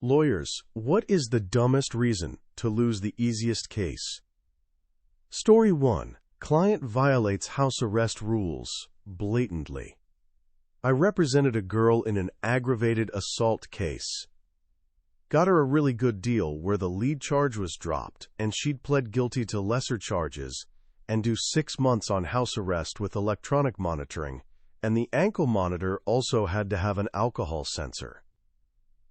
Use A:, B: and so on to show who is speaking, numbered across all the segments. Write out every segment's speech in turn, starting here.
A: Lawyers, what is the dumbest reason to lose the easiest case? Story 1. Client violates house arrest rules blatantly. I represented a girl in an aggravated assault case. Got her a really good deal where the lead charge was dropped and she'd pled guilty to lesser charges and do 6 months on house arrest with electronic monitoring, and the ankle monitor also had to have an alcohol sensor.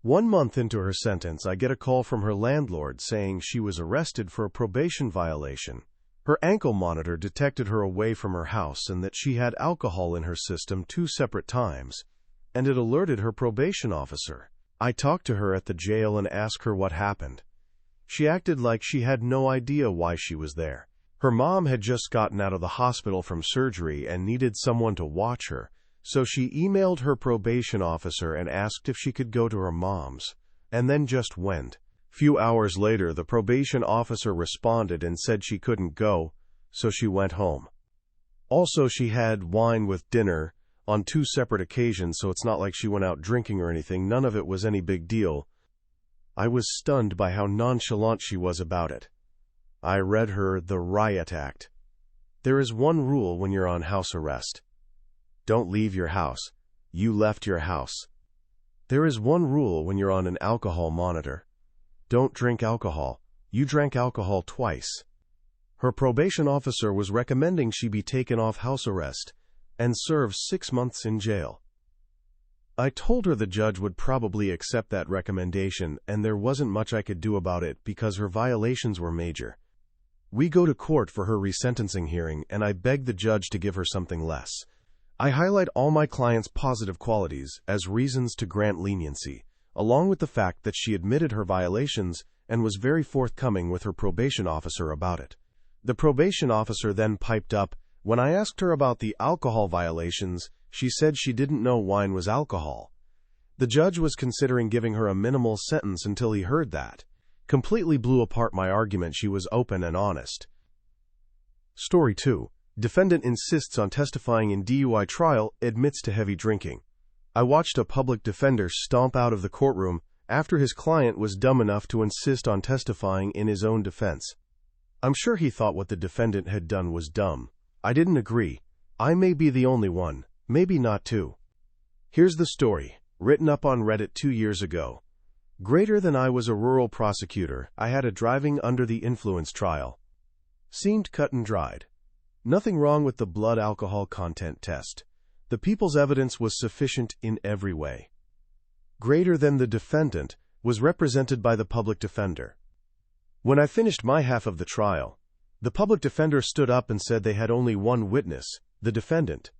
A: 1 month into her sentence, I get a call from her landlord saying she was arrested for a probation violation. Her ankle monitor detected her away from her house and that she had alcohol in her system 2 separate times, and it alerted her probation officer. I talked to her at the jail and asked her what happened. She acted like she had no idea why she was there. Her mom had just gotten out of the hospital from surgery and needed someone to watch her, so she emailed her probation officer and asked if she could go to her mom's, and then just went. Few hours later, the probation officer responded and said she couldn't go, so she went home. Also, she had wine with dinner on 2 separate occasions, so it's not like she went out drinking or anything. None of it was any big deal. I was stunned by how nonchalant she was about it. I read her the Riot Act. There is one rule when you're on house arrest. Don't leave your house. You left your house. There is one rule when you're on an alcohol monitor. Don't drink alcohol. You drank alcohol twice. Her probation officer was recommending she be taken off house arrest and serve 6 months in jail. I told her the judge would probably accept that recommendation and there wasn't much I could do about it because her violations were major. We go to court for her resentencing hearing and I beg the judge to give her something less. I highlight all my client's positive qualities as reasons to grant leniency, along with the fact that she admitted her violations and was very forthcoming with her probation officer about it. The probation officer then piped up. When I asked her about the alcohol violations, she said she didn't know wine was alcohol. The judge was considering giving her a minimal sentence until he heard that. Completely blew apart my argument. She was open and honest. Story 2. Defendant insists on testifying in DUI trial, admits to heavy drinking. I watched a public defender stomp out of the courtroom after his client was dumb enough to insist on testifying in his own defense. I'm sure he thought what the defendant had done was dumb. I didn't agree. I may be the only one, maybe not too. Here's the story, written up on Reddit 2 years ago. Greater than I was a rural prosecutor, I had a driving under the influence trial. Seemed cut and dried. Nothing wrong with the blood alcohol content test. The people's evidence was sufficient in every way. Greater than the defendant was represented by the public defender. When I finished my half of the trial, the public defender stood up and said they had only one witness, the defendant.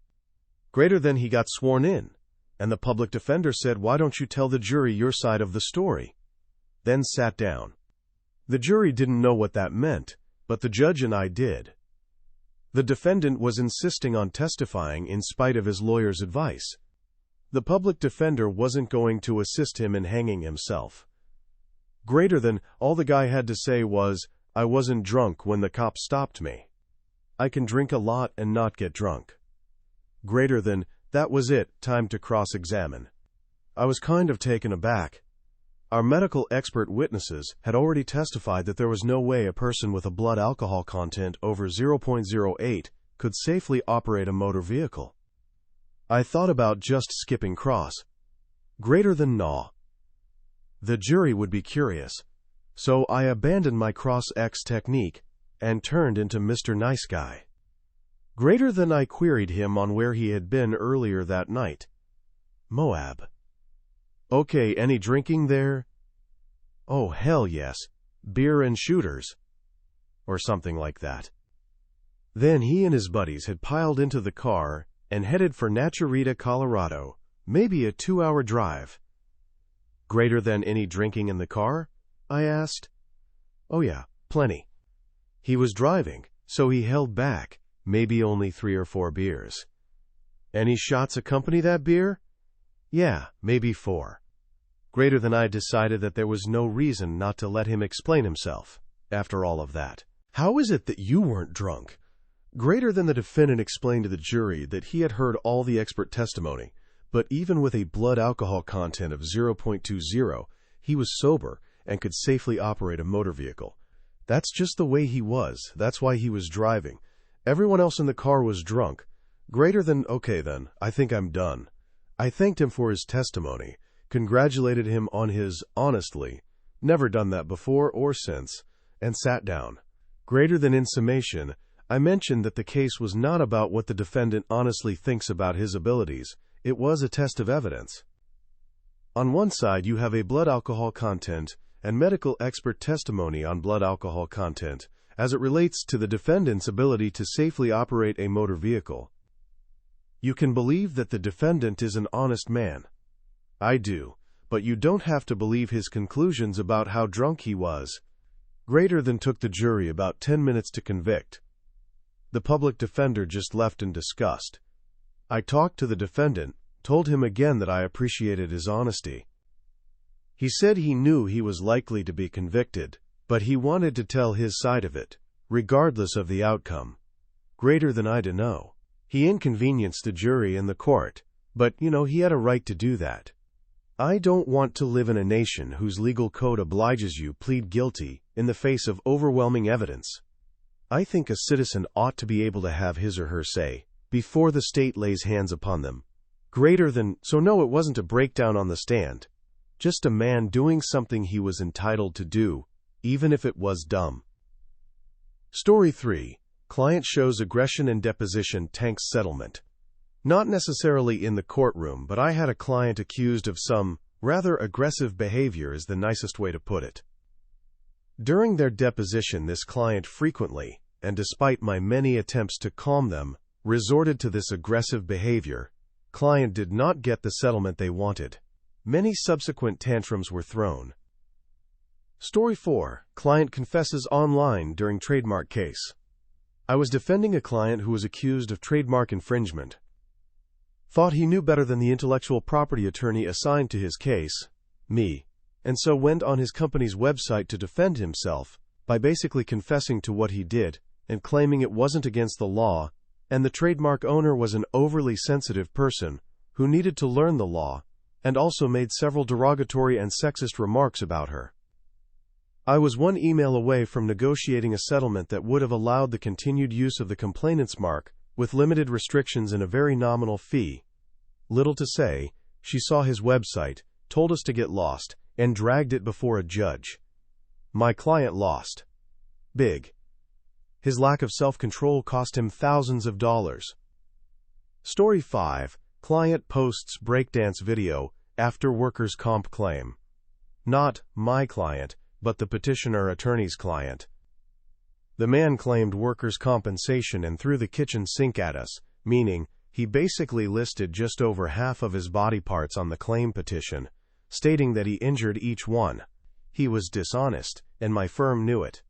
A: Greater than he got sworn in, and the public defender said, "Why don't you tell the jury your side of the story?" Then sat down. The jury didn't know what that meant, but the judge and I did. The defendant was insisting on testifying in spite of his lawyer's advice. The public defender wasn't going to assist him in hanging himself. Greater than, all the guy had to say was, "I wasn't drunk when the cop stopped me. I can drink a lot and not get drunk." Greater than, that was it, time to cross-examine. I was kind of taken aback. Our medical expert witnesses had already testified that there was no way a person with a blood alcohol content over 0.08 could safely operate a motor vehicle. I thought about just skipping cross. Greater than nah. The jury would be curious, so I abandoned my cross-X technique and turned into Mr. Nice Guy. Greater than, I queried him on where he had been earlier that night. Moab. Okay, any drinking there? Oh, hell yes. Beer and shooters. Or something like that. Then he and his buddies had piled into the car and headed for Naturita, Colorado, maybe a 2-hour drive. Greater than, any drinking in the car? I asked. Oh yeah, plenty. He was driving, so he held back, maybe only 3 or 4 beers. Any shots accompany that beer? Yeah, maybe 4. Greater than, I decided that there was no reason not to let him explain himself. After all of that, how is it that you weren't drunk? Greater than, the defendant explained to the jury that he had heard all the expert testimony, but even with a blood alcohol content of 0.20, He was sober and could safely operate a motor vehicle. That's just the way he was. That's why he was driving. Everyone else in the car was drunk. Greater than, okay then, I think I'm done. I thanked him for his testimony, congratulated him on his honestly, never done that before or since, and sat down. Greater than in summation, I mentioned that the case was not about what the defendant honestly thinks about his abilities. It was a test of evidence. On one side, you have a blood alcohol content and medical expert testimony on blood alcohol content as it relates to the defendant's ability to safely operate a motor vehicle. You can believe that the defendant is an honest man. I do, but you don't have to believe his conclusions about how drunk he was. Greater than took the jury about 10 minutes to convict. The public defender just left in disgust. I talked to the defendant, told him again that I appreciated his honesty. He said he knew he was likely to be convicted, but he wanted to tell his side of it, regardless of the outcome. Greater than I to know. He inconvenienced the jury and the court, but, he had a right to do that. I don't want to live in a nation whose legal code obliges you plead guilty in the face of overwhelming evidence. I think a citizen ought to be able to have his or her say before the state lays hands upon them. Greater than, so no, it wasn't a breakdown on the stand. Just a man doing something he was entitled to do, even if it was dumb. Story 3. Client shows aggression and deposition tanks settlement. Not necessarily in the courtroom, but I had a client accused of some rather aggressive behavior is the nicest way to put it. During their deposition, this client frequently, and despite my many attempts to calm them, resorted to this aggressive behavior. Client did not get the settlement they wanted. Many subsequent tantrums were thrown. Story 4. Client confesses online during trademark case. I was defending a client who was accused of trademark infringement. Thought he knew better than the intellectual property attorney assigned to his case, me, and so went on his company's website to defend himself by basically confessing to what he did and claiming it wasn't against the law, and the trademark owner was an overly sensitive person who needed to learn the law, and also made several derogatory and sexist remarks about her. I was one email away from negotiating a settlement that would have allowed the continued use of the complainant's mark with limited restrictions and a very nominal fee. Little to say, she saw his website, told us to get lost, and dragged it before a judge. My client lost. Big. His lack of self-control cost him thousands of dollars. Story 5. Client posts breakdance video after workers' comp claim. Not my client, but the petitioner attorney's client. The man claimed workers' compensation and threw the kitchen sink at us, meaning he basically listed just over half of his body parts on the claim petition, stating that he injured each one. He was dishonest, and my firm knew it.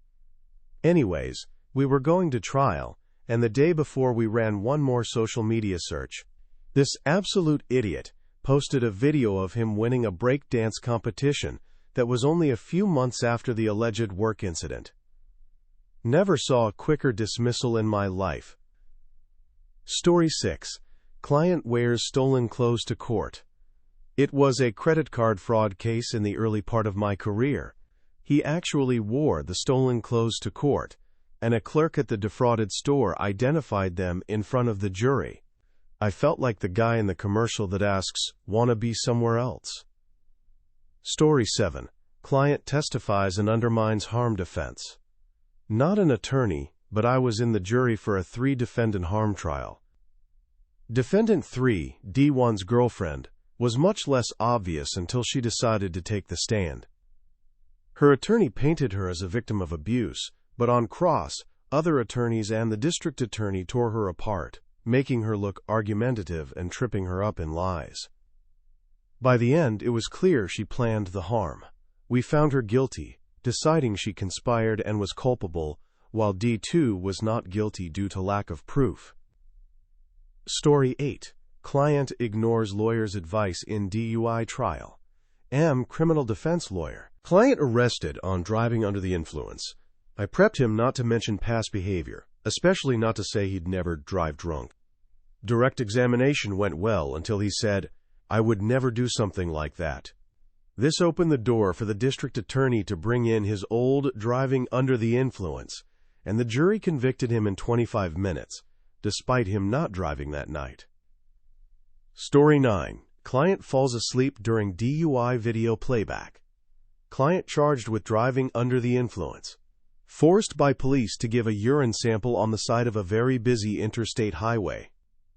A: Anyways, we were going to trial, and the day before we ran one more social media search. This absolute idiot posted a video of him winning a breakdance competition that was only a few months after the alleged work incident. Never saw a quicker dismissal in my life. Story 6. Client wears stolen clothes to court. It was a credit card fraud case in the early part of my career. He actually wore the stolen clothes to court, and a clerk at the defrauded store identified them in front of the jury. I felt like the guy in the commercial that asks, "Wanna be somewhere else?" Story 7. Client testifies and undermines harm defense. Not an attorney, but I was in the jury for a 3-defendant harm trial. Defendant 3, D1's girlfriend, was much less obvious until she decided to take the stand. Her attorney painted her as a victim of abuse, but on cross, other attorneys and the district attorney tore her apart, making her look argumentative and tripping her up in lies. By the end, it was clear she planned the harm. We found her guilty, deciding she conspired and was culpable, while D2 was not guilty due to lack of proof. Story 8. Client ignores lawyer's advice in DUI trial. M. Criminal defense lawyer. Client arrested on driving under the influence. I prepped him not to mention past behavior, especially not to say he'd never drive drunk. Direct examination went well until he said, "I would never do something like that." This opened the door for the district attorney to bring in his old driving under the influence, and the jury convicted him in 25 minutes, despite him not driving that night. Story 9. Client falls asleep during DUI video playback. Client charged with driving under the influence. Forced by police to give a urine sample on the side of a very busy interstate highway.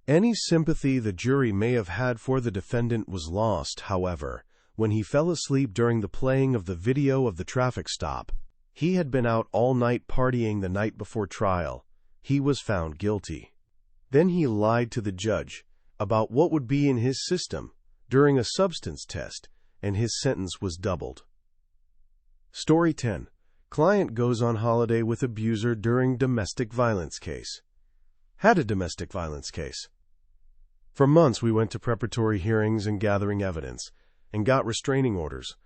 A: Any sympathy the jury may have had for the defendant was lost, however, when he fell asleep during the playing of the video of the traffic stop. He had been out all night partying the night before trial. He was found guilty. Then he lied to the judge about what would be in his system during a substance test, and his sentence was doubled. Story 10. Client goes on holiday with abuser during domestic violence case. Had a domestic violence case. For months we went to preparatory hearings and gathering evidence, and got restraining orders.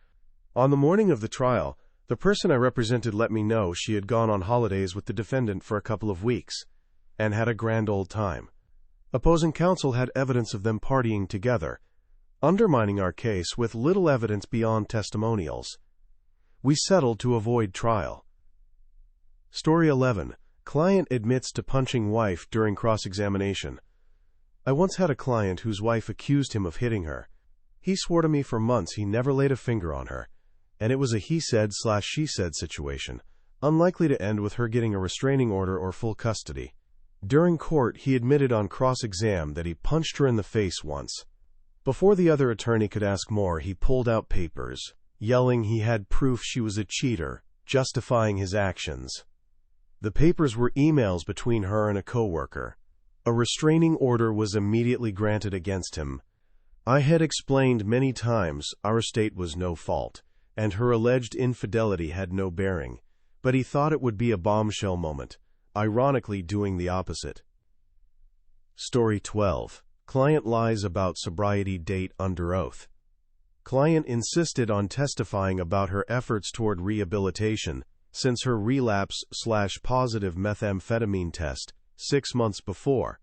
A: On the morning of the trial, the person I represented let me know she had gone on holidays with the defendant for a couple of weeks, and had a grand old time. Opposing counsel had evidence of them partying together, undermining our case with little evidence beyond testimonials. We settled to avoid trial. Story 11. Client admits to punching wife during cross-examination. I once had a client whose wife accused him of hitting her. He swore to me for months he never laid a finger on her, and it was a he-said/she-said situation, unlikely to end with her getting a restraining order or full custody. During court, he admitted on cross-exam that he punched her in the face once. Before the other attorney could ask more, he pulled out papers, yelling he had proof she was a cheater, justifying his actions. The papers were emails between her and a coworker. A restraining order was immediately granted against him. I had explained many times our state was no fault, and her alleged infidelity had no bearing, but he thought it would be a bombshell moment, ironically doing the opposite. Story 12. Client lies about sobriety date under oath. Client insisted on testifying about her efforts toward rehabilitation since her relapse/positive methamphetamine test 6 months before.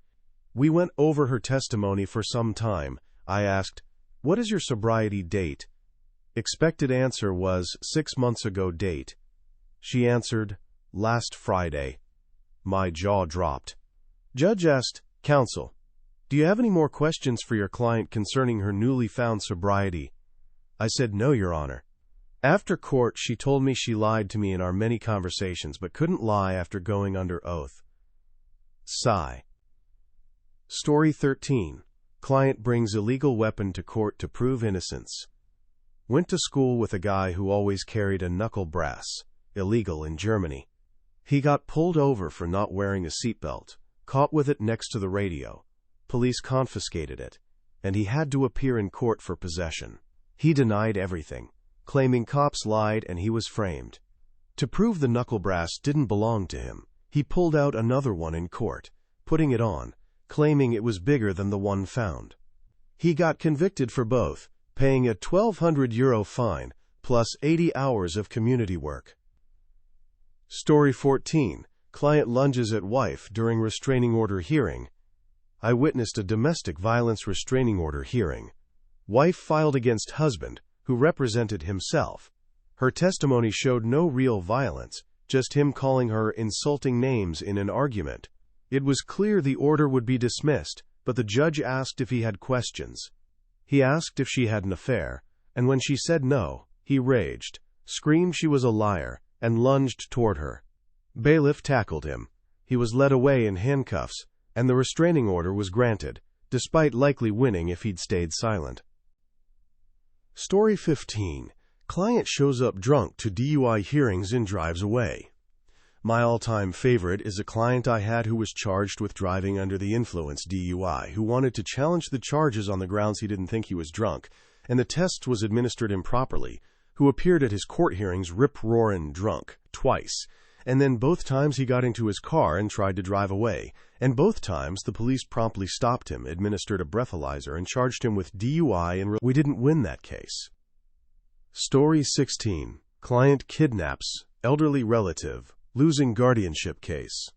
A: We went over her testimony for some time. I asked, "What is your sobriety date?" Expected answer was 6 months ago date. She answered, "Last Friday." My jaw dropped. Judge asked, "Counsel, do you have any more questions for your client concerning her newly found sobriety?" I said, "No, Your Honor." After court, she told me she lied to me in our many conversations, but couldn't lie after going under oath. Sigh. Story 13. Client brings illegal weapon to court to prove innocence. Went to school with a guy who always carried a knuckle brass, illegal in Germany. He got pulled over for not wearing a seatbelt, caught with it next to the radio. Police confiscated it, and he had to appear in court for possession. He denied everything, claiming cops lied and he was framed. To prove the knuckle brass didn't belong to him, he pulled out another one in court, putting it on, claiming it was bigger than the one found. He got convicted for both, paying a €1,200 fine, plus 80 hours of community work. Story 14. Client lunges at wife during restraining order hearing. I witnessed a domestic violence restraining order hearing. Wife filed against husband, who represented himself. Her testimony showed no real violence, just him calling her insulting names in an argument. It was clear the order would be dismissed, but the judge asked if he had questions. He asked if she had an affair, and when she said no, he raged, screamed she was a liar, and lunged toward her. Bailiff tackled him. He was led away in handcuffs, and the restraining order was granted, despite likely winning if he'd stayed silent. Story 15. Client shows up drunk to DUI hearings and drives away. My all-time favorite is a client I had who was charged with driving under the influence DUI, who wanted to challenge the charges on the grounds he didn't think he was drunk, and the test was administered improperly, who appeared at his court hearings rip-roarin' drunk, twice, and then both times he got into his car and tried to drive away, and both times the police promptly stopped him, administered a breathalyzer, and charged him with DUI, and we didn't win that case. Story 16. Client kidnaps elderly relative, losing guardianship case.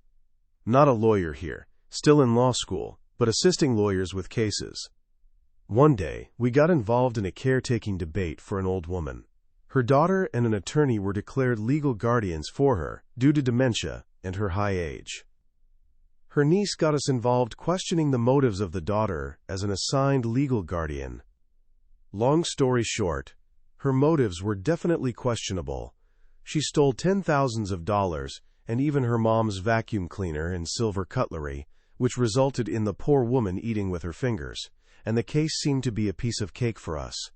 A: Not a lawyer here, still in law school, but assisting lawyers with cases. One day, we got involved in a caretaking debate for an old woman. Her daughter and an attorney were declared legal guardians for her due to dementia and her high age. Her niece got us involved questioning the motives of the daughter as an assigned legal guardian. Long story short, her motives were definitely questionable. She stole $10,000 and even her mom's vacuum cleaner and silver cutlery, which resulted in the poor woman eating with her fingers, and the case seemed to be a piece of cake for us.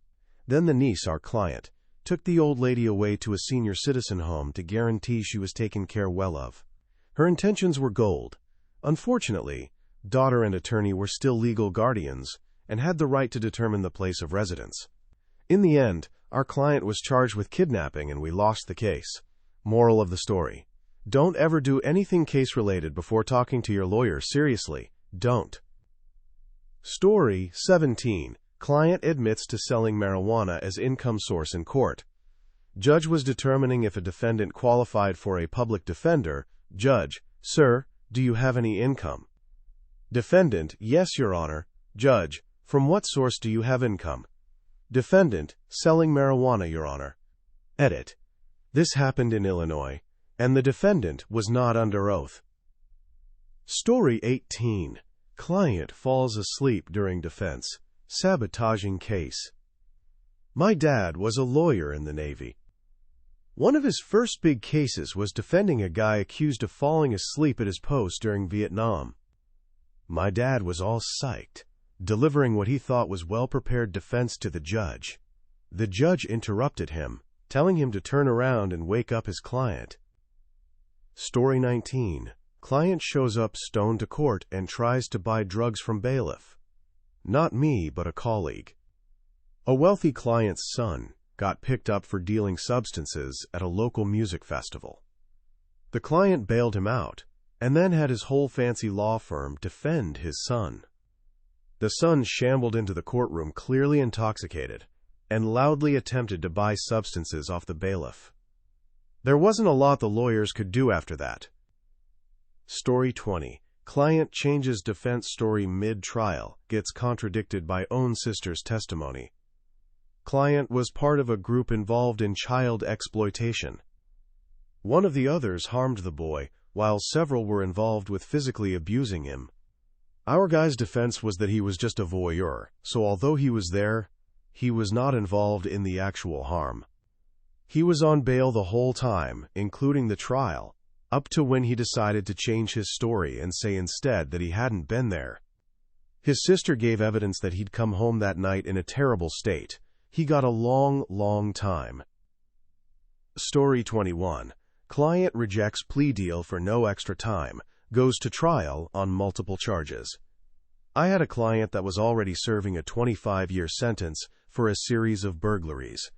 A: Then the niece, our client, took the old lady away to a senior citizen home to guarantee she was taken care well of. Her intentions were gold. Unfortunately, daughter and attorney were still legal guardians and had the right to determine the place of residence. In the end, our client was charged with kidnapping and we lost the case. Moral of the story: don't ever do anything case-related before talking to your lawyer. Seriously, don't. Story 17. Client admits to selling marijuana as income source in court. Judge was determining if a defendant qualified for a public defender. Judge: Sir, do you have any income? Defendant: Yes, Your Honor. Judge: From what source do you have income? Defendant: Selling marijuana, Your Honor. Edit: This happened in Illinois, and the defendant was not under oath. Story 18. Client falls asleep during defense. Sabotaging case. My dad was a lawyer in the Navy. One of his first big cases was defending a guy accused of falling asleep at his post during Vietnam. My dad was all psyched, delivering what he thought was well-prepared defense to the judge. The judge interrupted him, telling him to turn around and wake up his client. Story 19. Client shows up stoned to court and tries to buy drugs from bailiff. Not me, but a colleague. A wealthy client's son got picked up for dealing substances at a local music festival. The client bailed him out and then had his whole fancy law firm defend his son. The son shambled into the courtroom clearly intoxicated and loudly attempted to buy substances off the bailiff. There wasn't a lot the lawyers could do after that. Story 20. Client changes defense story mid-trial, gets contradicted by own sister's testimony. Client was part of a group involved in child exploitation. One of the others harmed the boy, while several were involved with physically abusing him. Our guy's defense was that he was just a voyeur, so although he was there, he was not involved in the actual harm. He was on bail the whole time, including the trial, up to when he decided to change his story and say instead that he hadn't been there. His sister gave evidence that he'd come home that night in a terrible state. He got a long time. Story 21. Client rejects plea deal for no extra time, goes to trial on multiple charges. I had a client that was already serving a 25-year sentence for a series of burglaries.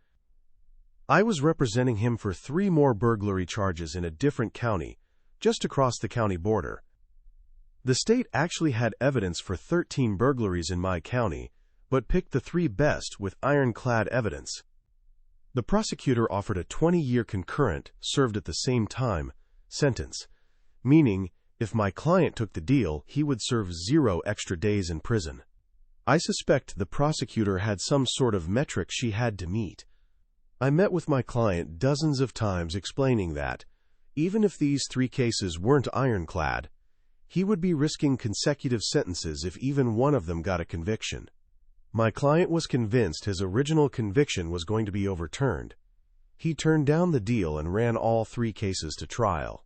A: I was representing him for 3 more burglary charges in a different county, just across the county border. The state actually had evidence for 13 burglaries in my county, but picked the 3 best with ironclad evidence. The prosecutor offered a 20-year concurrent, served at the same time, sentence, meaning if my client took the deal, he would serve 0 extra days in prison. I suspect the prosecutor had some sort of metric she had to meet. I met with my client dozens of times explaining that, even if these 3 cases weren't ironclad, he would be risking consecutive sentences if even one of them got a conviction. My client was convinced his original conviction was going to be overturned. He turned down the deal and ran all 3 cases to trial.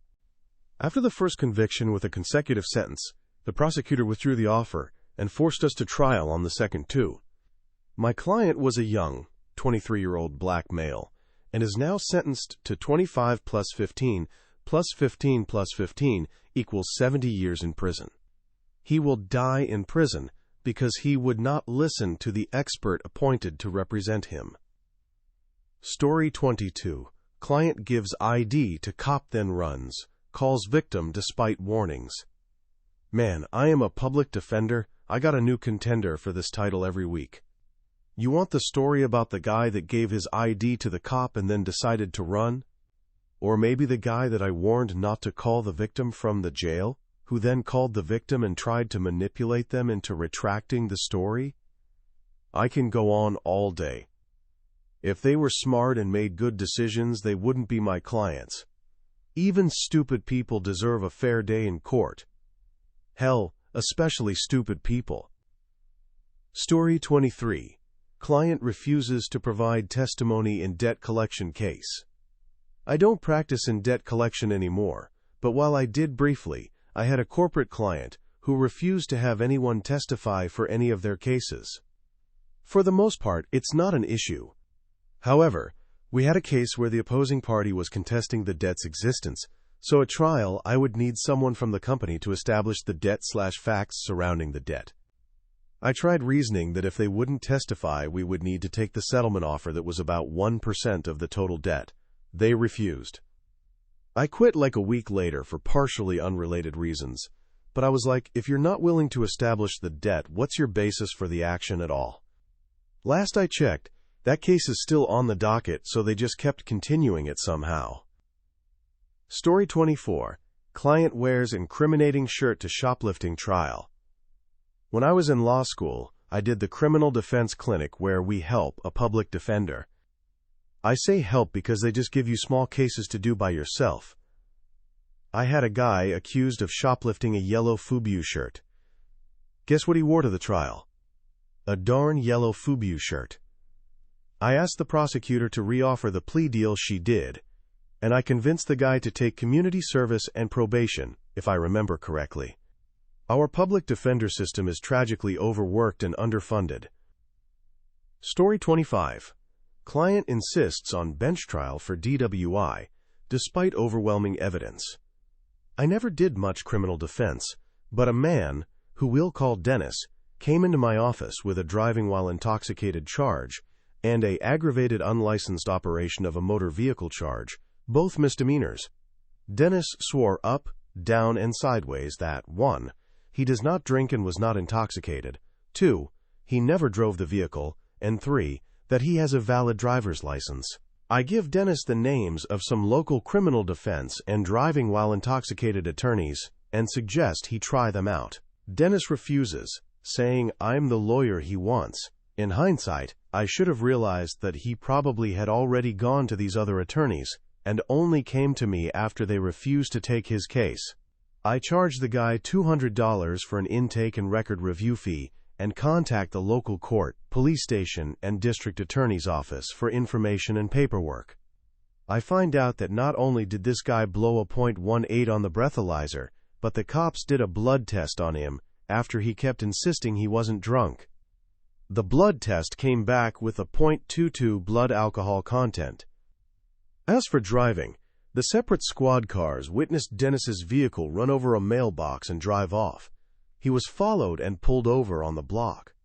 A: After the first conviction with a consecutive sentence, the prosecutor withdrew the offer and forced us to trial on the second 2. My client was a young, 23-year-old black male, and is now sentenced to 25 plus 15 plus 15 plus 15 equals 70 years in prison. He will die in prison because he would not listen to the expert appointed to represent him. Story 22. Client gives ID to cop then runs, calls victim despite warnings. Man, I am a public defender. I got a new contender for this title every week. You want the story about the guy that gave his ID to the cop and then decided to run? Or maybe the guy that I warned not to call the victim from the jail, who then called the victim and tried to manipulate them into retracting the story? I can go on all day. If they were smart and made good decisions, they wouldn't be my clients. Even stupid people deserve a fair day in court. Hell, especially stupid people. Story 23. Client refuses to provide testimony in debt collection case. I don't practice in debt collection anymore, but while I did briefly, I had a corporate client who refused to have anyone testify for any of their cases. For the most part, it's not an issue. However, we had a case where the opposing party was contesting the debt's existence, so at trial I would need someone from the company to establish the debt/facts surrounding the debt. I tried reasoning that if they wouldn't testify, we would need to take the settlement offer that was about 1% of the total debt. They refused. I quit like a week later for partially unrelated reasons, but I was like, if you're not willing to establish the debt, what's your basis for the action at all? Last I checked, that case is still on the docket, so they just kept continuing it somehow. Story 24. Client wears incriminating shirt to shoplifting trial. When I was in law school, I did the criminal defense clinic where we help a public defender. I say help because they just give you small cases to do by yourself. I had a guy accused of shoplifting a yellow FUBU shirt. Guess what he wore to the trial? A darn yellow FUBU shirt. I asked the prosecutor to reoffer the plea deal. She did, and I convinced the guy to take community service and probation, if I remember correctly. Our public defender system is tragically overworked and underfunded. Story 25. Client insists on bench trial for DWI, despite overwhelming evidence. I never did much criminal defense, but a man, who we'll call Dennis, came into my office with a driving while intoxicated charge and a aggravated unlicensed operation of a motor vehicle charge, both misdemeanors. Dennis swore up, down, and sideways that 1. He does not drink and was not intoxicated, 2. He never drove the vehicle, and 3. That he has a valid driver's license. I give Dennis the names of some local criminal defense and driving while intoxicated attorneys and suggest he try them out. Dennis refuses, saying I'm the lawyer he wants. In hindsight, I should have realized that he probably had already gone to these other attorneys and only came to me after they refused to take his case. I charged the guy $200 for an intake and record review fee and contact the local court, police station, and district attorney's office for information and paperwork. I find out that not only did this guy blow a .18 on the breathalyzer, but the cops did a blood test on him after he kept insisting he wasn't drunk. The blood test came back with a .22 blood alcohol content. As for driving, the separate squad cars witnessed Dennis's vehicle run over a mailbox and drive off. He was followed and pulled over on the block.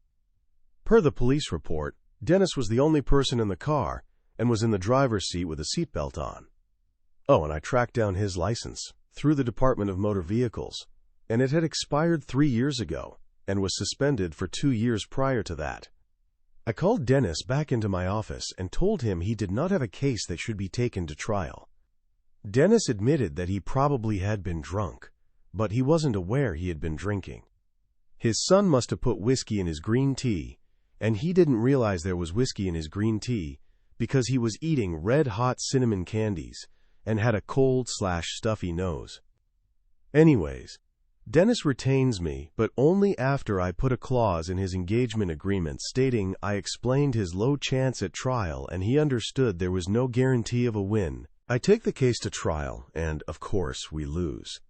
A: Per the police report, Dennis was the only person in the car and was in the driver's seat with a seatbelt on. Oh, and I tracked down his license through the Department of Motor Vehicles, and it had expired 3 years ago and was suspended for 2 years prior to that. I called Dennis back into my office and told him he did not have a case that should be taken to trial. Dennis admitted that he probably had been drunk, but he wasn't aware he had been drinking. His son must have put whiskey in his green tea, and he didn't realize there was whiskey in his green tea because he was eating red-hot cinnamon candies and had a cold/stuffy nose. Anyways, Dennis retains me, but only after I put a clause in his engagement agreement stating I explained his low chance at trial and he understood there was no guarantee of a win. I take the case to trial, and, of course, we lose.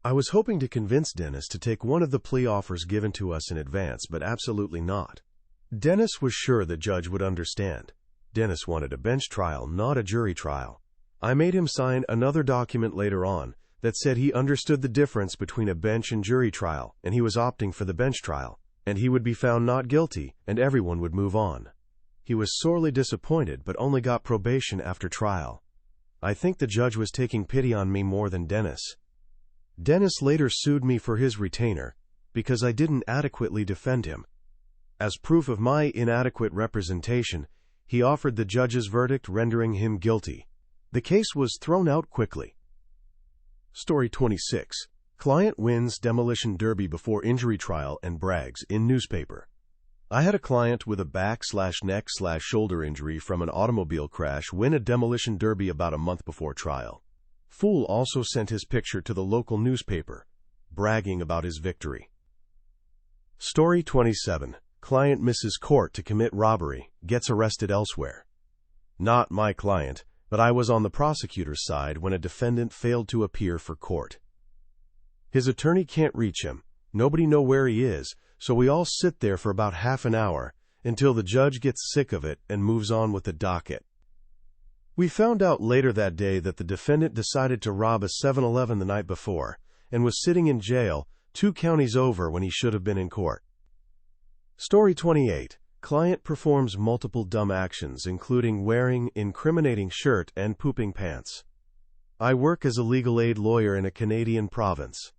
A: I was hoping to convince Dennis to take one of the plea offers given to us in advance, but absolutely not. Dennis was sure the judge would understand. Dennis wanted a bench trial, not a jury trial. I made him sign another document later on that said he understood the difference between a bench and jury trial, and he was opting for the bench trial, and he would be found not guilty, and everyone would move on. He was sorely disappointed, but only got probation after trial. I think the judge was taking pity on me more than Dennis. Dennis later sued me for his retainer because I didn't adequately defend him. As proof of my inadequate representation, he offered the judge's verdict rendering him guilty. The case was thrown out quickly. Story 26. Client wins demolition derby before injury trial and brags in newspaper. I had a client with a back/neck/shoulder injury from an automobile crash win a demolition derby about a month before trial. Fool also sent his picture to the local newspaper, bragging about his victory. Story 27. Client misses court to commit robbery, gets arrested elsewhere. Not my client, but I was on the prosecutor's side when a defendant failed to appear for court. His attorney can't reach him. Nobody know where he is, so we all sit there for about half an hour until the judge gets sick of it and moves on with the docket. We found out later that day that the defendant decided to rob a 7-Eleven the night before and was sitting in jail 2 counties over when he should have been in court. Story 28. Client performs multiple dumb actions, including wearing incriminating shirt and pooping pants. I work as a legal aid lawyer in a Canadian province.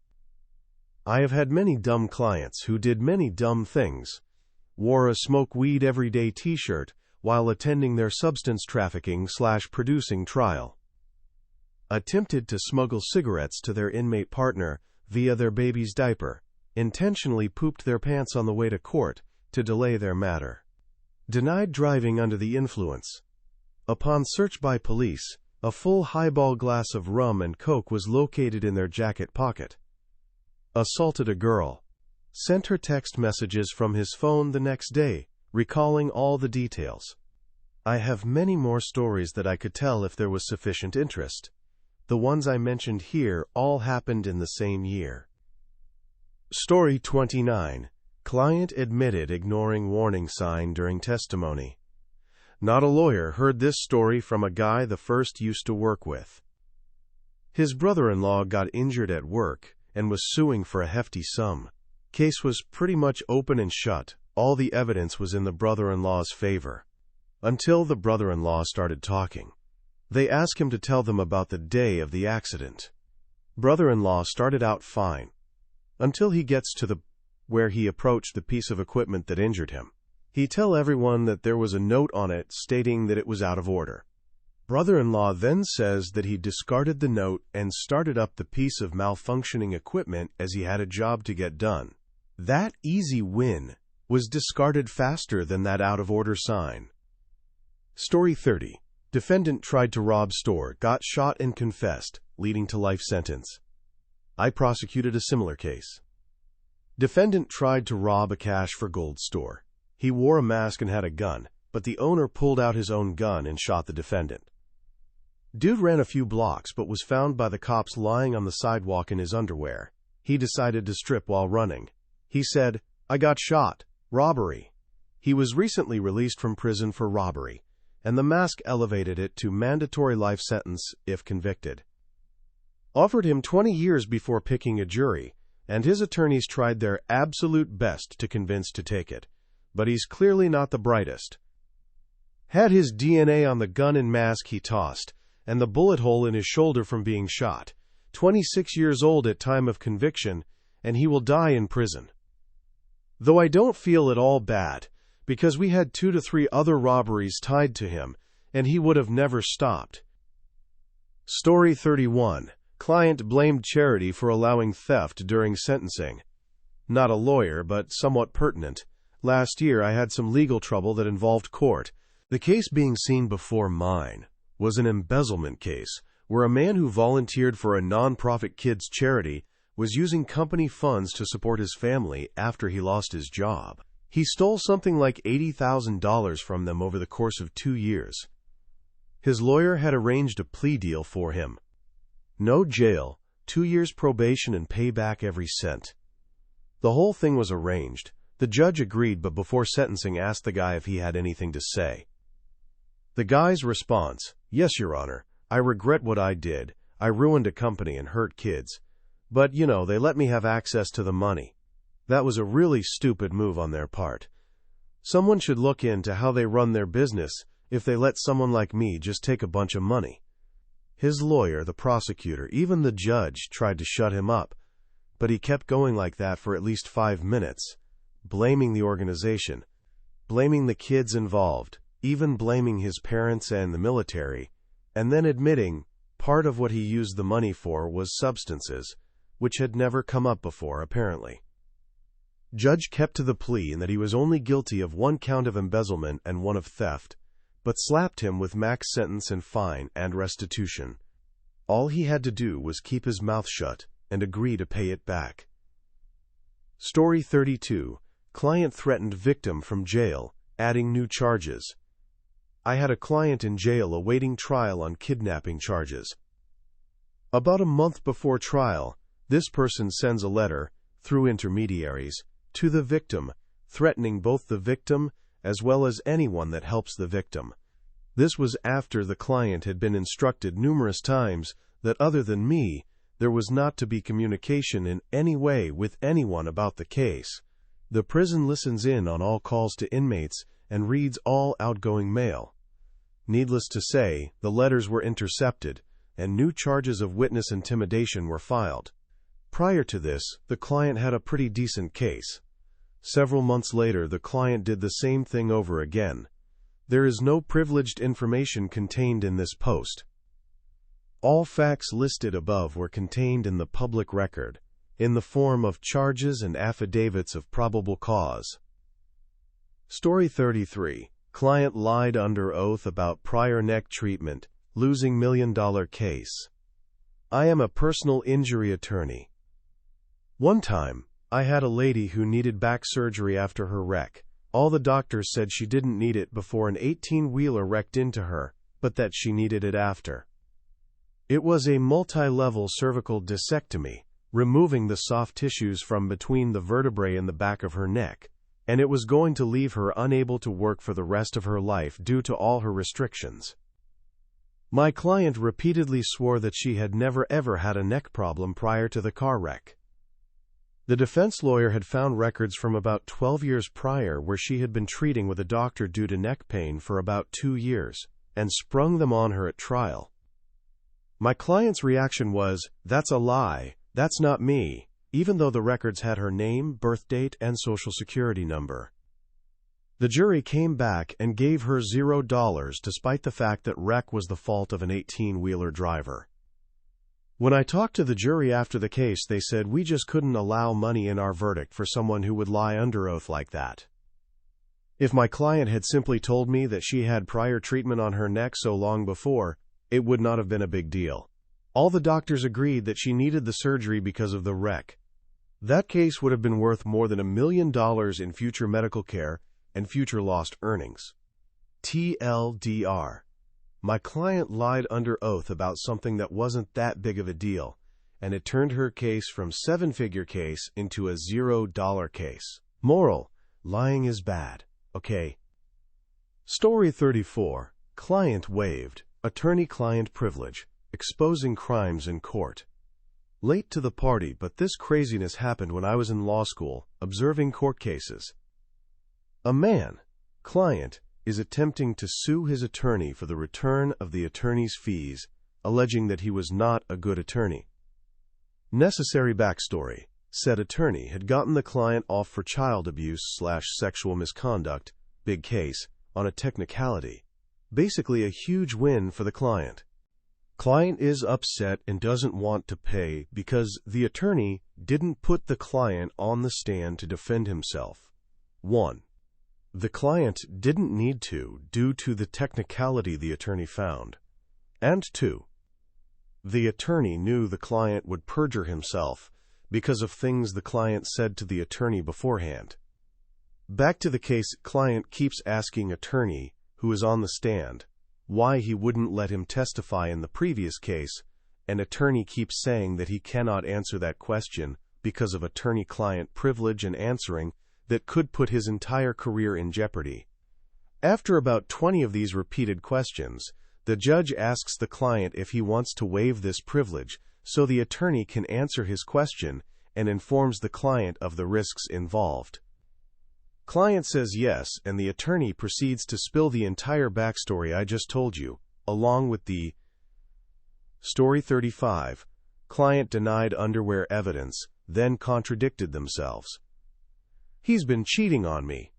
A: I have had many dumb clients who did many dumb things. Wore a smoke weed everyday t-shirt while attending their substance trafficking/producing trial. Attempted to smuggle cigarettes to their inmate partner via their baby's diaper. Intentionally pooped their pants on the way to court to delay their matter. Denied driving under the influence. Upon search by police, a full highball glass of rum and coke was located in their jacket pocket. Assaulted a girl. Sent her text messages from his phone the next day, recalling all the details. I have many more stories that I could tell if there was sufficient interest. The ones I mentioned here all happened in the same year. Story 29. Client admitted ignoring warning sign during testimony. Not a lawyer heard this story from a guy the first used to work with. His brother-in-law got injured at work and was suing for a hefty sum. Case was pretty much open and shut. All the evidence was in the brother-in-law's favor. Until the brother-in-law started talking. They asked him to tell them about the day of the accident. Brother-in-law started out fine, until he gets to where he approached the piece of equipment that injured him. He tell everyone that there was a note on it stating that it was out of order. Brother-in-law then says that he discarded the note and started up the piece of malfunctioning equipment as he had a job to get done. That easy win was discarded faster than that out-of-order sign. Story 30. Defendant tried to rob store, got shot and confessed, leading to life sentence. I prosecuted a similar case. Defendant tried to rob a cash for gold store. He wore a mask and had a gun, but the owner pulled out his own gun and shot the defendant. Dude ran a few blocks but was found by the cops lying on the sidewalk in his underwear. He decided to strip while running. He said, "I got shot. Robbery." He was recently released from prison for robbery, and the mask elevated it to mandatory life sentence if convicted. Offered him 20 years before picking a jury, and his attorneys tried their absolute best to convince to take it. But he's clearly not the brightest. Had his DNA on the gun and mask he tossed, and the bullet hole in his shoulder from being shot. 26 years old at time of conviction, and he will die in prison. Though I don't feel at all bad, because we had 2 to 3 other robberies tied to him, and he would have never stopped. Story 31. Client blamed charity for allowing theft during sentencing. Not a lawyer, but somewhat pertinent. Last year I had some legal trouble that involved court. The case being seen before mine was an embezzlement case where a man who volunteered for a non-profit kids charity was using company funds to support his family after he lost his job. He stole something like $80,000 from them over the course of 2 years. His lawyer had arranged a plea deal for him. No jail, 2 years probation and pay back every cent. The whole thing was arranged. The judge agreed, but before sentencing asked the guy if he had anything to say. The guy's response, "Yes, Your Honor, I regret what I did. I ruined a company and hurt kids. But, they let me have access to the money. That was a really stupid move on their part. Someone should look into how they run their business if they let someone like me just take a bunch of money." His lawyer, the prosecutor, even the judge tried to shut him up, but he kept going like that for at least 5 minutes, blaming the organization, blaming the kids involved, even blaming his parents and the military, and then admitting part of what he used the money for was substances, which had never come up before, apparently. Judge kept to the plea in that he was only guilty of 1 count of embezzlement and 1 of theft, but slapped him with max sentence and fine and restitution. All he had to do was keep his mouth shut and agree to pay it back. Story 32. Client threatened victim from jail, adding new charges. I had a client in jail awaiting trial on kidnapping charges. About a month before trial, this person sends a letter, through intermediaries, to the victim, threatening both the victim as well as anyone that helps the victim. This was after the client had been instructed numerous times that other than me, there was not to be communication in any way with anyone about the case. The prison listens in on all calls to inmates and reads all outgoing mail. Needless to say, the letters were intercepted, and new charges of witness intimidation were filed. Prior to this, the client had a pretty decent case. Several months later, the client did the same thing over again. There is no privileged information contained in this post. All facts listed above were contained in the public record, in the form of charges and affidavits of probable cause. Story 33. Client lied under oath about prior neck treatment, losing $1 million case. I am a personal injury attorney. One time, I had a lady who needed back surgery after her wreck. All the doctors said she didn't need it before an 18-wheeler wrecked into her, but that she needed it after. It was a multi-level cervical discectomy, removing the soft tissues from between the vertebrae in the back of her neck, and it was going to leave her unable to work for the rest of her life due to all her restrictions. My client repeatedly swore that she had never ever had a neck problem prior to the car wreck. The defense lawyer had found records from about 12 years prior where she had been treating with a doctor due to neck pain for about 2 years, and sprung them on her at trial. My client's reaction was, "That's a lie, that's not me," even though the records had her name, birth date, and social security number. The jury came back and gave her $0 despite the fact that wreck was the fault of an 18-wheeler driver. When I talked to the jury after the case, they said we just couldn't allow money in our verdict for someone who would lie under oath like that. If my client had simply told me that she had prior treatment on her neck so long before, it would not have been a big deal. All the doctors agreed that she needed the surgery because of the wreck. That case would have been worth more than $1 million in future medical care and future lost earnings. TLDR. My client lied under oath about something that wasn't that big of a deal, and it turned her case from 7-figure case into a $0 case. Moral: lying is bad, okay? Story 34. Client waived attorney-client privilege, exposing crimes in court. Late to the party, but this craziness happened when I was in law school, observing court cases. A man, client, is attempting to sue his attorney for the return of the attorney's fees, alleging that he was not a good attorney. Necessary backstory: said attorney had gotten the client off for child abuse/sexual misconduct, big case, on a technicality. Basically a huge win for the client. Client is upset and doesn't want to pay because the attorney didn't put the client on the stand to defend himself. 1. The client didn't need to due to the technicality the attorney found. And 2. The attorney knew the client would perjure himself because of things the client said to the attorney beforehand. Back to the case, client keeps asking attorney, who is on the stand, why he wouldn't let him testify in the previous case, and attorney keeps saying that he cannot answer that question because of attorney-client privilege and answering that could put his entire career in jeopardy. After about 20 of these repeated questions, the judge asks the client if he wants to waive this privilege so the attorney can answer his question and informs the client of the risks involved. Client says yes, and the attorney proceeds to spill the entire backstory I just told you, along with the Story 35. Client denied underwear evidence, then contradicted themselves. He's been cheating on me.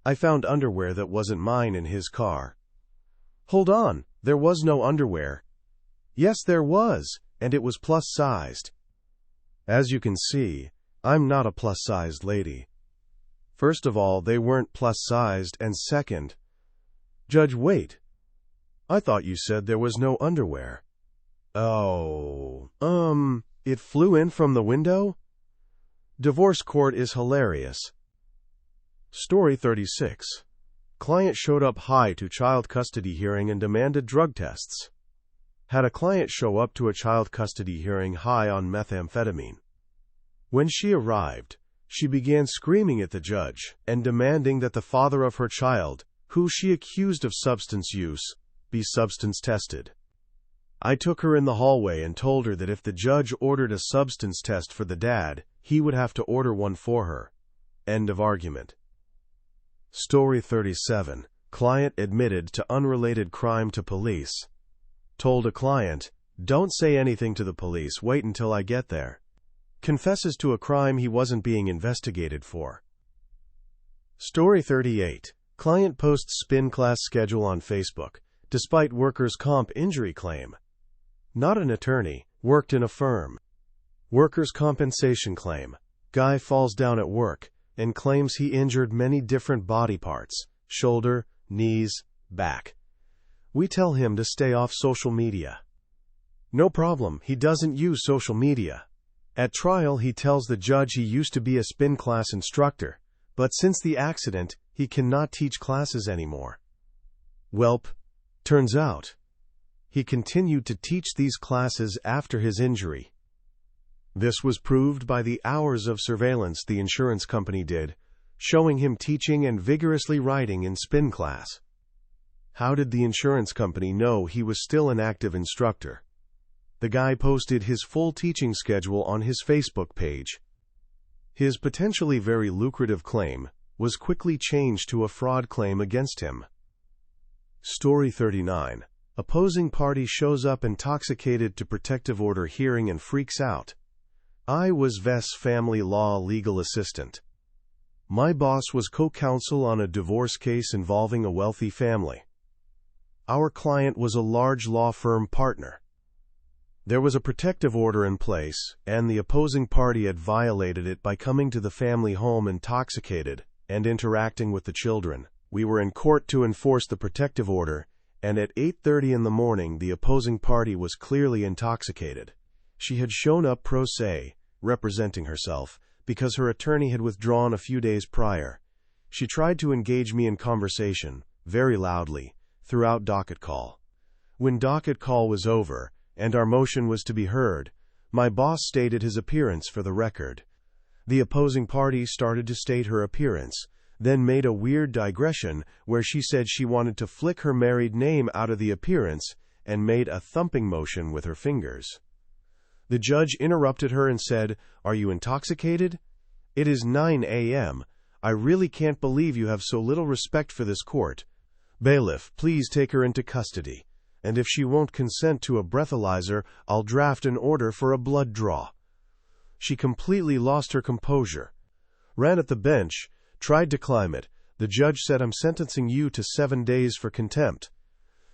A: I found underwear that wasn't mine in his car. Hold on, there was no underwear. Yes, there was, and it was plus-sized. As you can see, I'm not a plus-sized lady. First of all, they weren't plus-sized, and second, Judge, wait. I thought you said there was no underwear. Oh, it flew in from the window? Divorce court is hilarious. Story 36. Client showed up high to child custody hearing and demanded drug tests. Had a client show up to a child custody hearing high on methamphetamine. When she arrived, she began screaming at the judge and demanding that the father of her child, who she accused of substance use, be substance tested. I took her in the hallway and told her that if the judge ordered a substance test for the dad, he would have to order one for her. End of argument. Story 37. Client admitted to unrelated crime to police. Told a client, "Don't say anything to the police, wait until I get there." Confesses to a crime he wasn't being investigated for. Story 38. Client posts spin class schedule on Facebook, despite workers' comp injury claim. Not an attorney, worked in a firm. Workers' compensation claim. Guy falls down at work and claims he injured many different body parts, shoulder, knees, back. We tell him to stay off social media. No problem, he doesn't use social media. At trial, he tells the judge he used to be a spin class instructor, but since the accident, he cannot teach classes anymore. Welp, turns out, he continued to teach these classes after his injury. This was proved by the hours of surveillance the insurance company did, showing him teaching and vigorously writing in spin class. How did the insurance company know he was still an active instructor? The guy posted his full teaching schedule on his Facebook page. His potentially very lucrative claim was quickly changed to a fraud claim against him. Story 39. Opposing party shows up intoxicated to protective order hearing and freaks out. I was Vess family law legal assistant. My boss was co-counsel on a divorce case involving a wealthy family. Our client was a large law firm partner. There was a protective order in place, and the opposing party had violated it by coming to the family home intoxicated and interacting with the children. We were in court to enforce the protective order, and at 8:30 in the morning the opposing party was clearly intoxicated. She had shown up pro se, representing herself, because her attorney had withdrawn a few days prior. She tried to engage me in conversation, very loudly, throughout docket call. When docket call was over, and our motion was to be heard, my boss stated his appearance for the record. The opposing party started to state her appearance, then made a weird digression where she said she wanted to flick her married name out of the appearance and made a thumping motion with her fingers. The judge interrupted her and said, "Are you intoxicated? It is 9 a.m. I really can't believe you have so little respect for this court. Bailiff, please take her into custody. And if she won't consent to a breathalyzer, I'll draft an order for a blood draw." She completely lost her composure. Ran at the bench, tried to climb it. The judge said, "I'm sentencing you to 7 days for contempt."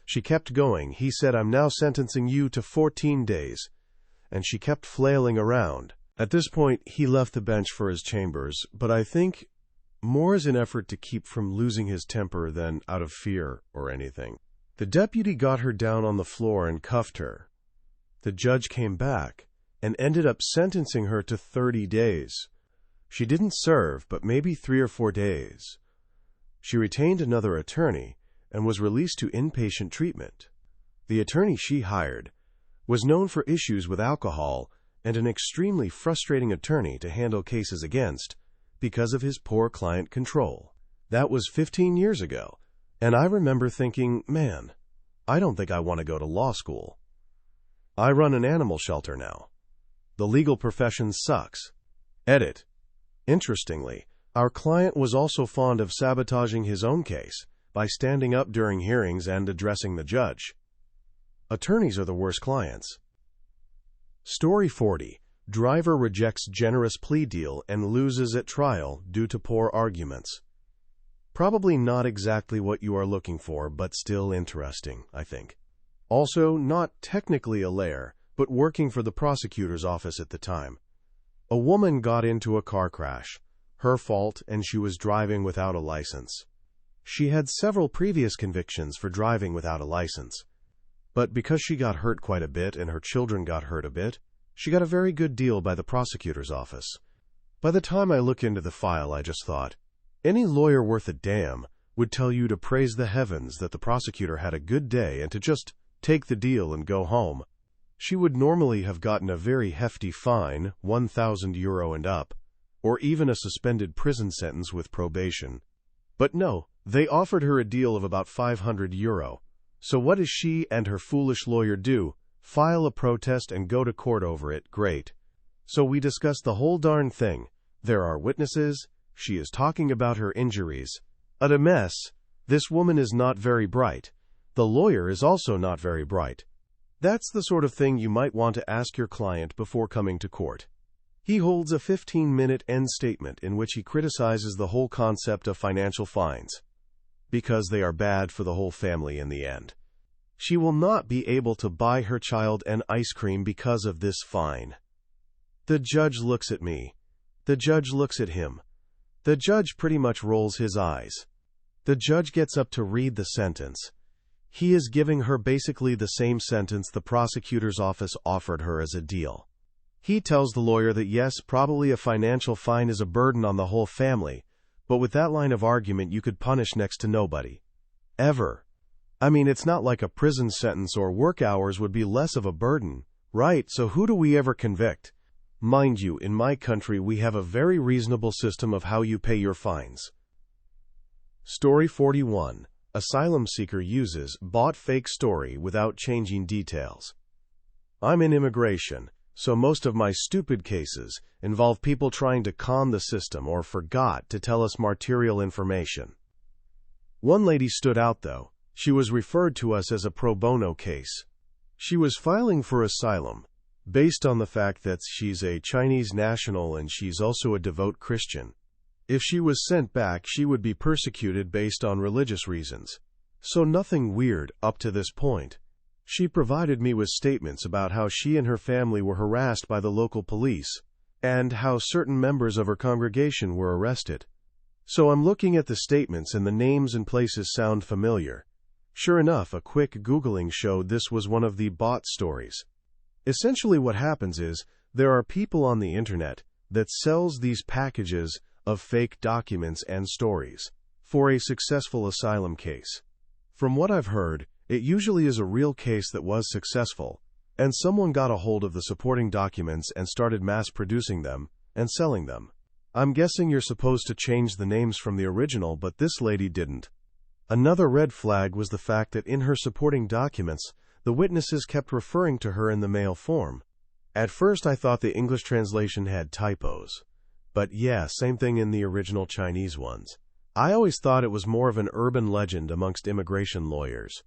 A: She kept going. He said, "I'm now sentencing you to 14 days. And she kept flailing around. At this point, he left the bench for his chambers, but I think more as an effort to keep from losing his temper than out of fear or anything. The deputy got her down on the floor and cuffed her. The judge came back and ended up sentencing her to 30 days. She didn't serve, but maybe 3 or 4 days. She retained another attorney and was released to inpatient treatment. The attorney she hired was known for issues with alcohol and an extremely frustrating attorney to handle cases against because of his poor client control. That was 15 years ago. And I remember thinking, man, I don't think I want to go to law school. I run an animal shelter now. The legal profession sucks. Edit. Interestingly, our client was also fond of sabotaging his own case by standing up during hearings and addressing the judge. Attorneys are the worst clients. Story 40. Driver rejects generous plea deal and loses at trial due to poor arguments. Probably not exactly what you are looking for, but still interesting, I think. Also, not technically a lawyer, but working for the prosecutor's office at the time. A woman got into a car crash, her fault, and she was driving without a license. She had several previous convictions for driving without a license. But because she got hurt quite a bit and her children got hurt a bit, she got a very good deal by the prosecutor's office. By the time I look into the file, I just thought, any lawyer worth a damn would tell you to praise the heavens that the prosecutor had a good day and to just take the deal and go home. She would normally have gotten a very hefty fine, €1,000 and up, or even a suspended prison sentence with probation. But no, they offered her a deal of about €500. So what does she and her foolish lawyer do? File a protest and go to court over it. Great. So we discussed the whole darn thing. There are witnesses. She is talking about her injuries. A mess. This woman is not very bright. The lawyer is also not very bright. That's the sort of thing you might want to ask your client before coming to court. He holds a 15-minute end statement in which he criticizes the whole concept of financial fines, because they are bad for the whole family in the end. She will not be able to buy her child an ice cream because of this fine. The judge looks at me. The judge looks at him. The judge pretty much rolls his eyes. The judge gets up to read the sentence. He is giving her basically the same sentence the prosecutor's office offered her as a deal. He tells the lawyer that yes, probably a financial fine is a burden on the whole family, but with that line of argument you could punish next to nobody. Ever. I mean, it's not like a prison sentence or work hours would be less of a burden, right? So who do we ever convict? Mind you, in my country we have a very reasonable system of how you pay your fines. Story 41. Asylum seeker uses bought fake story without changing details. I'm in immigration, so most of my stupid cases involve people trying to con the system or forgot to tell us material information. One lady stood out, though. She was referred to us as a pro bono case. She was filing for asylum based on the fact that she's a Chinese national and she's also a devout Christian. If she was sent back, she would be persecuted based on religious reasons. So nothing weird up to this point. She provided me with statements about how she and her family were harassed by the local police, and how certain members of her congregation were arrested. So I'm looking at the statements and the names and places sound familiar. Sure enough, a quick Googling showed this was one of the bot stories. Essentially what happens is, there are people on the internet that sells these packages of fake documents and stories for a successful asylum case. From what I've heard, it usually is a real case that was successful, and someone got a hold of the supporting documents and started mass-producing them and selling them. I'm guessing you're supposed to change the names from the original, but this lady didn't. Another red flag was the fact that in her supporting documents, the witnesses kept referring to her in the male form. At first I thought the English translation had typos. But yeah, same thing in the original Chinese ones. I always thought it was more of an urban legend amongst immigration lawyers.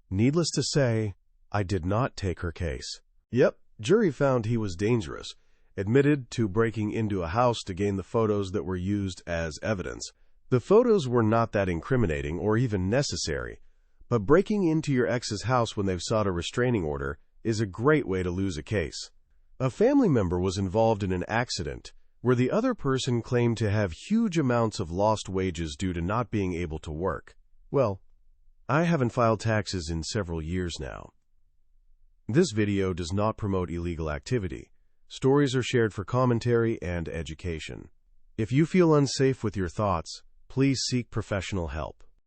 A: Needless to say, I did not take her case. Yep, jury found he was dangerous, admitted to breaking into a house to gain the photos that were used as evidence. The photos were not that incriminating or even necessary, but breaking into your ex's house when they've sought a restraining order is a great way to lose a case. A family member was involved in an accident where the other person claimed to have huge amounts of lost wages due to not being able to work. Well, I haven't filed taxes in several years now. This video does not promote illegal activity. Stories are shared for commentary and education. If you feel unsafe with your thoughts, please seek professional help.